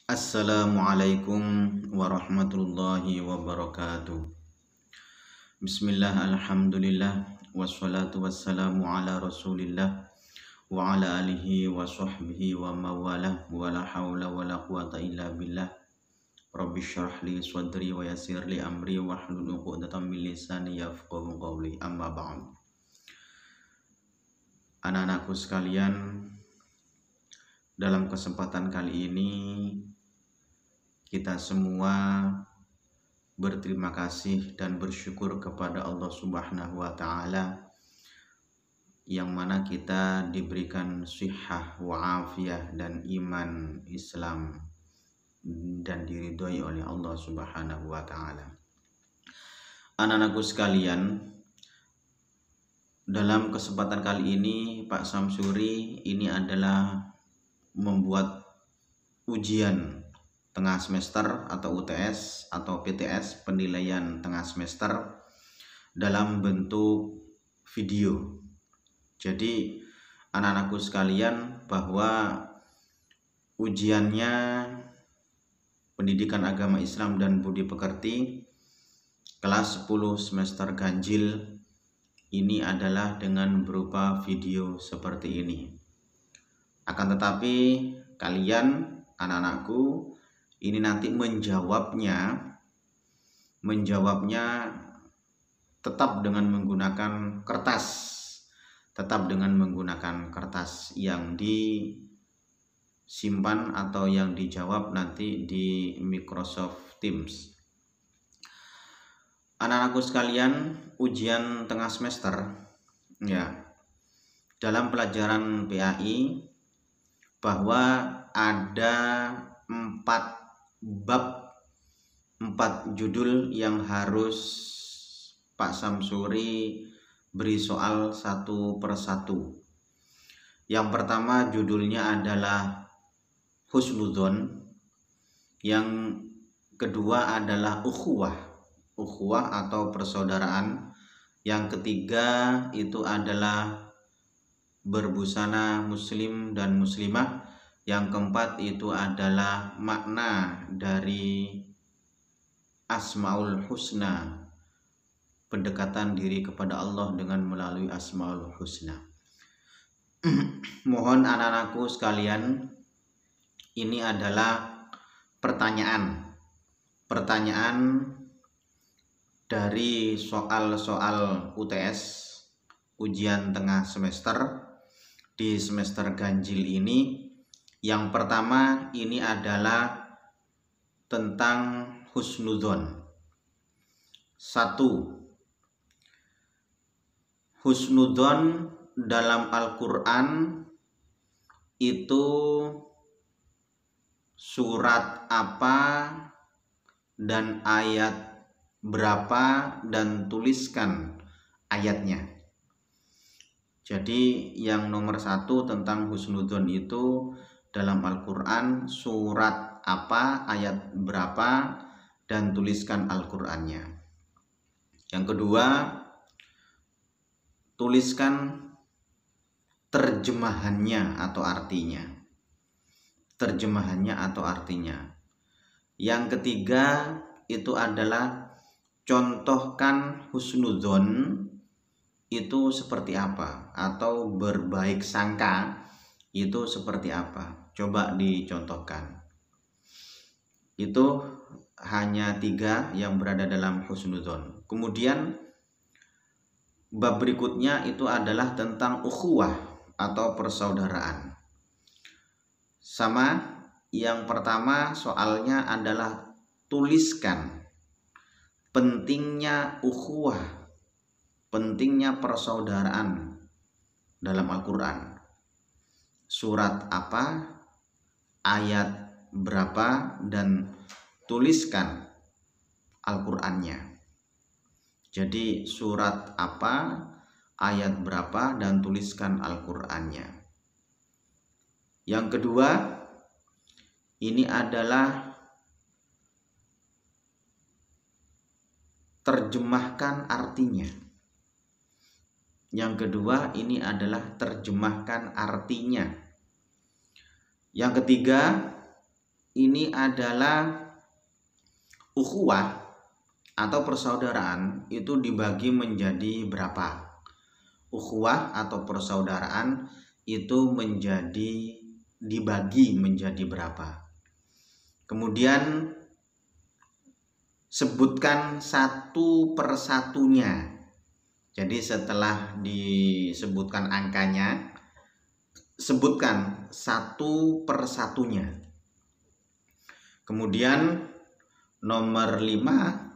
Assalamualaikum warahmatullahi wabarakatuh. Bismillah, alhamdulillah, wassalatu wassalamu ala rasulillah wa ala alihi wa sahbihi wa mawalah wa la hawla wa la quwata illa billah. Rabbi syrah li sadri wa yassir li amri wa hlul 'uqdatam min lisani yafqahu qawli, amma ba'd. Anak-anakku sekalian, dalam kesempatan kali ini kita semua berterima kasih dan bersyukur kepada Allah Subhanahu wa Ta'ala, yang mana kita diberikan sihah wa afiyah dan iman Islam dan diridhoi oleh Allah Subhanahu wa Ta'ala. Anak-anakku sekalian, dalam kesempatan kali ini Pak Samsuri ini adalah membuat ujian tengah semester atau UTS atau PTS, penilaian tengah semester, dalam bentuk video. Jadi anak-anakku sekalian, bahwa ujiannya Pendidikan Agama Islam dan Budi Pekerti kelas 10 semester ganjil ini adalah dengan berupa video seperti ini. Akan tetapi kalian, anak-anakku, ini nanti menjawabnya tetap dengan menggunakan kertas yang disimpan atau yang dijawab nanti di Microsoft Teams. Anak-anakku sekalian, ujian tengah semester ya, dalam pelajaran PAI, bahwa ada 4 judul yang harus Pak Samsuri beri soal satu persatu. Yang pertama judulnya adalah husnudzon, yang kedua adalah ukhuwah atau persaudaraan, yang ketiga itu adalah berbusana muslim dan muslimah, yang keempat itu adalah makna dari Asmaul Husna, pendekatan diri kepada Allah dengan melalui Asmaul Husna. Mohon anak-anakku sekalian, ini adalah pertanyaan dari soal-soal UTS, ujian tengah semester di semester ganjil ini. Yang pertama ini adalah tentang husnudzon. 1. Husnudzon dalam Al-Quran itu surat apa dan ayat berapa, dan tuliskan ayatnya. Jadi yang nomor 1 tentang husnudzon itu dalam Al-Quran surat apa, ayat berapa, dan tuliskan Al-Qurannya. Yang kedua, tuliskan terjemahannya atau artinya. Yang ketiga itu adalah contohkan husnudzon itu seperti apa, atau berbaik sangka itu seperti apa. Coba dicontohkan. Itu hanya 3 yang berada dalam husnudzon. Kemudian bab berikutnya itu adalah tentang ukhuwah atau persaudaraan. Sama, yang pertama soalnya adalah tuliskan pentingnya ukhuwah, pentingnya persaudaraan dalam Al-Quran. Surat apa, ayat berapa, dan tuliskan Al-Qurannya. Jadi surat apa, ayat berapa, dan tuliskan Al-Qurannya. Yang kedua ini adalah terjemahkan artinya. Yang ketiga Yang ketiga ini adalah ukhuwah atau persaudaraan itu dibagi menjadi berapa? Ukhuwah atau persaudaraan itu dibagi menjadi berapa? Kemudian sebutkan satu persatunya. Jadi setelah disebutkan angkanya, sebutkan satu persatunya. Kemudian nomor 5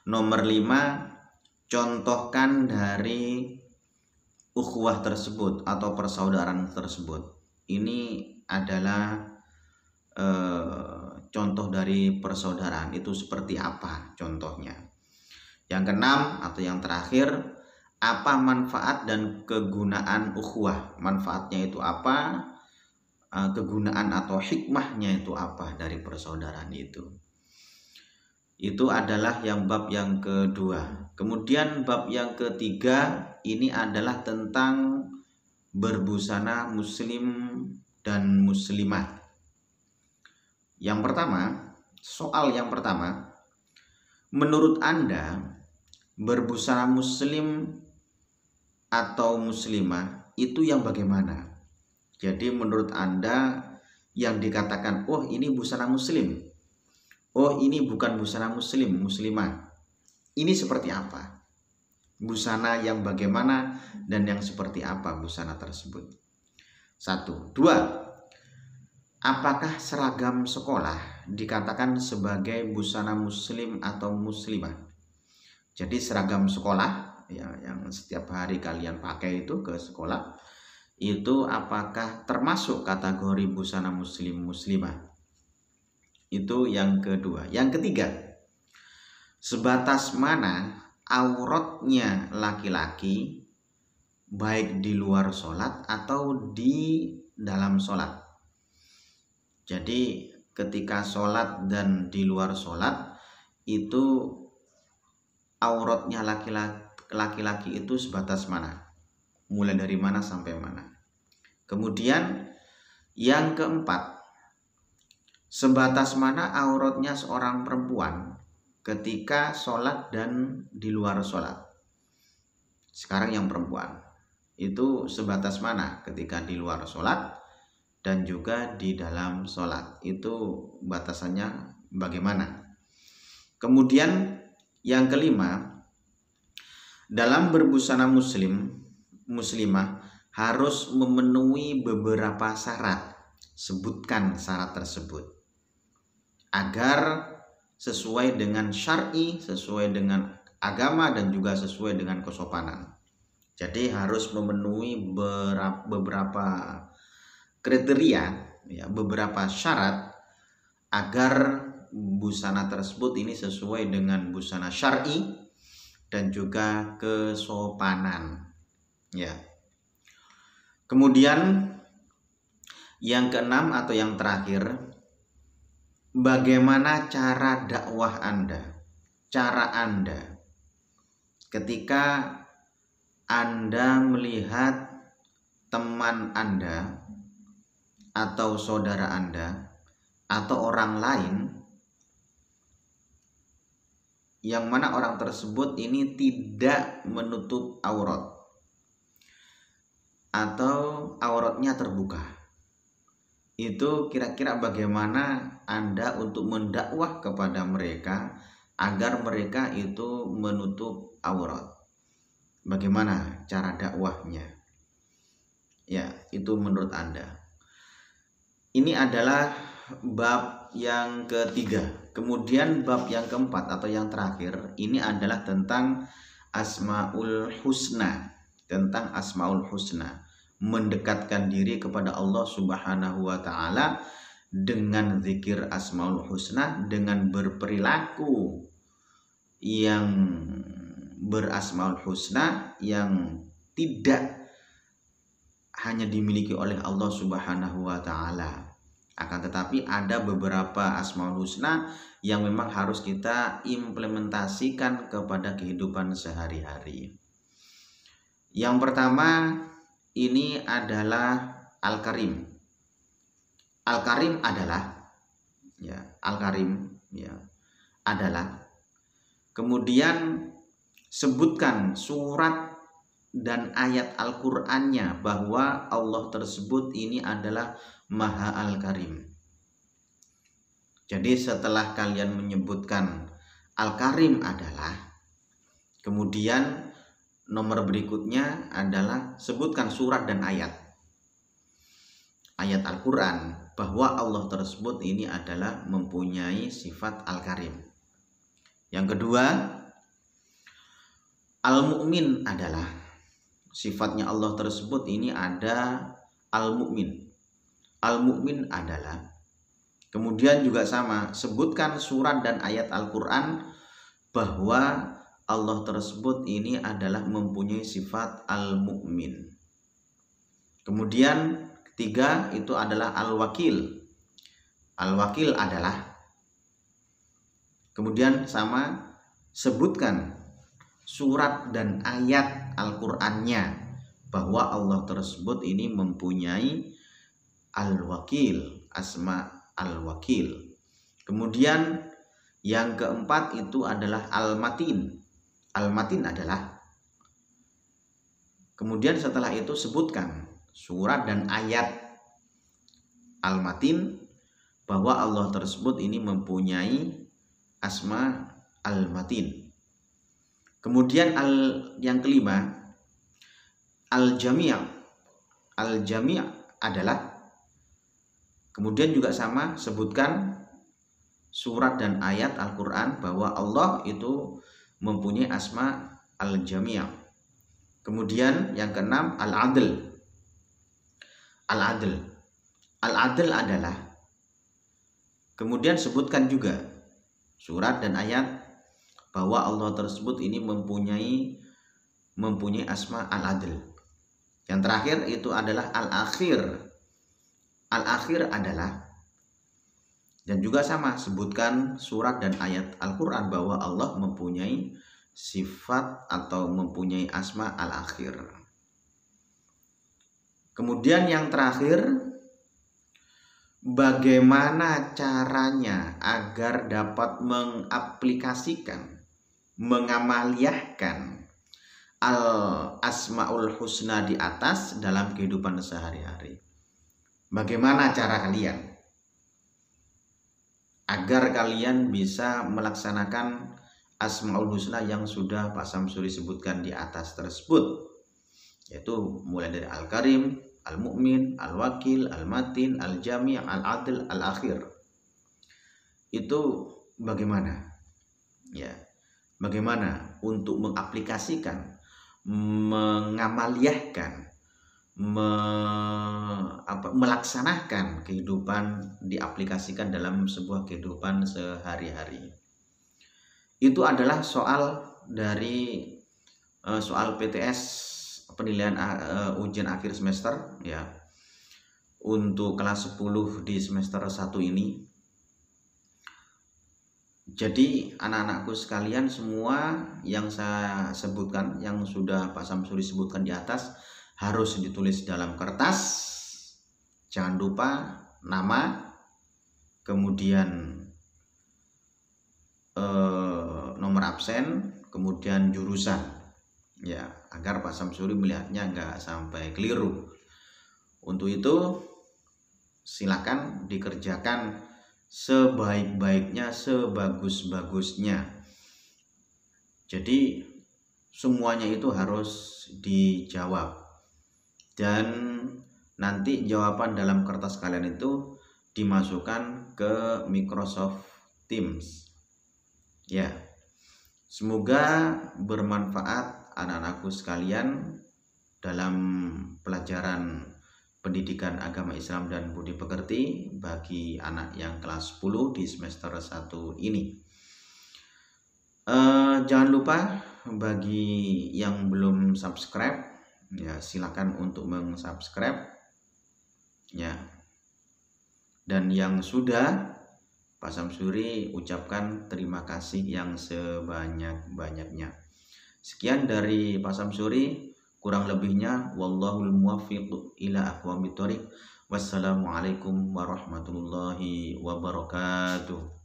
nomor 5, contohkan dari ukhuwah tersebut atau persaudaraan tersebut. Ini adalah contoh dari persaudaraan itu seperti apa contohnya. Yang keenam atau yang terakhir, apa manfaat dan kegunaan ukhuwah? Manfaatnya itu apa? Kegunaan atau hikmahnya itu apa dari persaudaraan itu? Itu adalah bab yang kedua. Kemudian bab yang ketiga ini adalah tentang berbusana muslim dan muslimah. Yang pertama, soal yang pertama, menurut Anda berbusana muslim atau muslimah itu yang bagaimana? Jadi menurut Anda yang dikatakan, oh ini busana muslim, oh ini bukan busana muslim, muslimah, ini seperti apa? Busana yang bagaimana dan yang seperti apa busana tersebut? 1. 2. Apakah seragam sekolah dikatakan sebagai busana muslim atau muslimah? Jadi seragam sekolah yang setiap hari kalian pakai itu ke sekolah, itu apakah termasuk kategori busana muslim muslimah? Itu yang kedua. Yang ketiga, sebatas mana auratnya laki-laki baik di luar sholat atau di dalam sholat? Jadi ketika sholat dan di luar sholat itu auratnya laki-laki itu sebatas mana? Mulai dari mana sampai mana? Kemudian yang keempat, sebatas mana auratnya seorang perempuan ketika sholat dan di luar sholat? Sekarang yang perempuan itu sebatas mana ketika di luar sholat dan juga di dalam sholat, itu batasannya bagaimana? Kemudian yang kelima, dalam berbusana muslimah harus memenuhi beberapa syarat. Sebutkan syarat tersebut agar sesuai dengan syar'i, sesuai dengan agama dan juga sesuai dengan kesopanan. Jadi harus memenuhi beberapa kriteria, beberapa syarat agar busana tersebut ini sesuai dengan busana syar'i dan juga kesopanan. Ya. Kemudian yang keenam atau yang terakhir, bagaimana cara dakwah Anda? Cara Anda ketika Anda melihat teman Anda atau saudara Anda atau orang lain yang mana orang tersebut ini tidak menutup aurat atau auratnya terbuka, itu kira-kira bagaimana Anda untuk mendakwah kepada mereka agar mereka itu menutup aurat? Bagaimana cara dakwahnya? Ya, itu menurut Anda. Ini adalah bab yang ketiga. Kemudian bab yang keempat atau yang terakhir ini adalah tentang Asmaul Husna. Tentang Asmaul Husna, mendekatkan diri kepada Allah Subhanahu wa Ta'ala dengan zikir Asmaul Husna, dengan berperilaku yang berasmaul husna yang tidak hanya dimiliki oleh Allah Subhanahu wa Ta'ala, akan tetapi ada beberapa asmaul husna yang memang harus kita implementasikan kepada kehidupan sehari-hari. Yang pertama ini adalah Al-Karim. Al-Karim adalah, ya, Al-Karim, ya, adalah. Kemudian sebutkan surat dan ayat Al-Qur'annya bahwa Allah tersebut ini adalah Maha Al-Karim. Jadi setelah kalian menyebutkan Al-Karim adalah, kemudian nomor berikutnya adalah sebutkan surat dan ayat Al-Quran bahwa Allah tersebut ini adalah mempunyai sifat Al-Karim. Yang kedua, Al-Mu'min adalah, sifatnya Allah tersebut ini ada Al-Mu'min. Al-Mu'min adalah, kemudian juga sama, sebutkan surat dan ayat Al-Quran bahwa Allah tersebut ini adalah mempunyai sifat Al-Mu'min. Kemudian ketiga itu adalah Al-Wakil. Al-Wakil adalah, kemudian sama, sebutkan surat dan ayat Al-Qur'annya bahwa Allah tersebut ini mempunyai Al-Wakil, asma Al-Wakil. Kemudian yang keempat itu adalah Al-Matin. Al-Matin adalah, kemudian setelah itu sebutkan surat dan ayat Al-Matin bahwa Allah tersebut ini mempunyai asma Al-Matin. Kemudian yang kelima, Al-Jami'. Al-Jami' adalah, kemudian juga sama, sebutkan surat dan ayat Al-Quran bahwa Allah itu mempunyai asma Al-Jami'. Kemudian yang keenam, Al-Adl. Al-Adl. Al-Adl adalah, kemudian sebutkan juga surat dan ayat bahwa Allah tersebut ini mempunyai asma Al-Adl. Yang terakhir itu adalah Al-Akhir. Al-Akhir adalah, dan juga sama, sebutkan surat dan ayat Al-Quran bahwa Allah mempunyai sifat atau mempunyai asma Al-Akhir. Kemudian yang terakhir, bagaimana caranya agar dapat mengaplikasikan, mengamaliyahkan Al-Asmaul Husna di atas dalam kehidupan sehari-hari. Bagaimana cara kalian agar kalian bisa melaksanakan Asmaul Husna yang sudah Pak Samsuri sebutkan di atas tersebut, yaitu mulai dari Al-Karim, Al-Mu'min, Al-Wakil, Al-Matin, Al-Jami', Al-Adl, Al-Akhir. Itu bagaimana? Ya, bagaimana untuk mengaplikasikan, mengamaliyahkan, melaksanakan kehidupan, diaplikasikan dalam sebuah kehidupan sehari-hari. Itu adalah soal dari soal PTS, penilaian ujian akhir semester, ya, untuk kelas 10 di semester 1 ini. Jadi anak-anakku sekalian, semua yang saya sebutkan, yang sudah Pak Samsuri sebutkan di atas, harus ditulis dalam kertas. Jangan lupa nama, kemudian nomor absen, kemudian jurusan, ya, agar Pak Samsuri melihatnya nggak sampai keliru. Untuk itu silakan dikerjakan sebaik-baiknya, sebagus-bagusnya. Jadi semuanya itu harus dijawab, dan nanti jawaban dalam kertas kalian itu dimasukkan ke Microsoft Teams. Ya, semoga bermanfaat anak-anakku sekalian dalam pelajaran pendidikan agama Islam dan budi pekerti bagi anak yang kelas 10 di semester 1 ini. Jangan lupa bagi yang belum subscribe, ya, silakan untuk meng-subscribe, ya. Dan yang sudah, Pak Samsuri ucapkan terima kasih yang sebanyak-banyaknya. Sekian dari Pak Samsuri, kurang lebihnya wallahul muwaffiq ila aqwamit thoriq. Wassalamualaikum warahmatullahi wabarakatuh.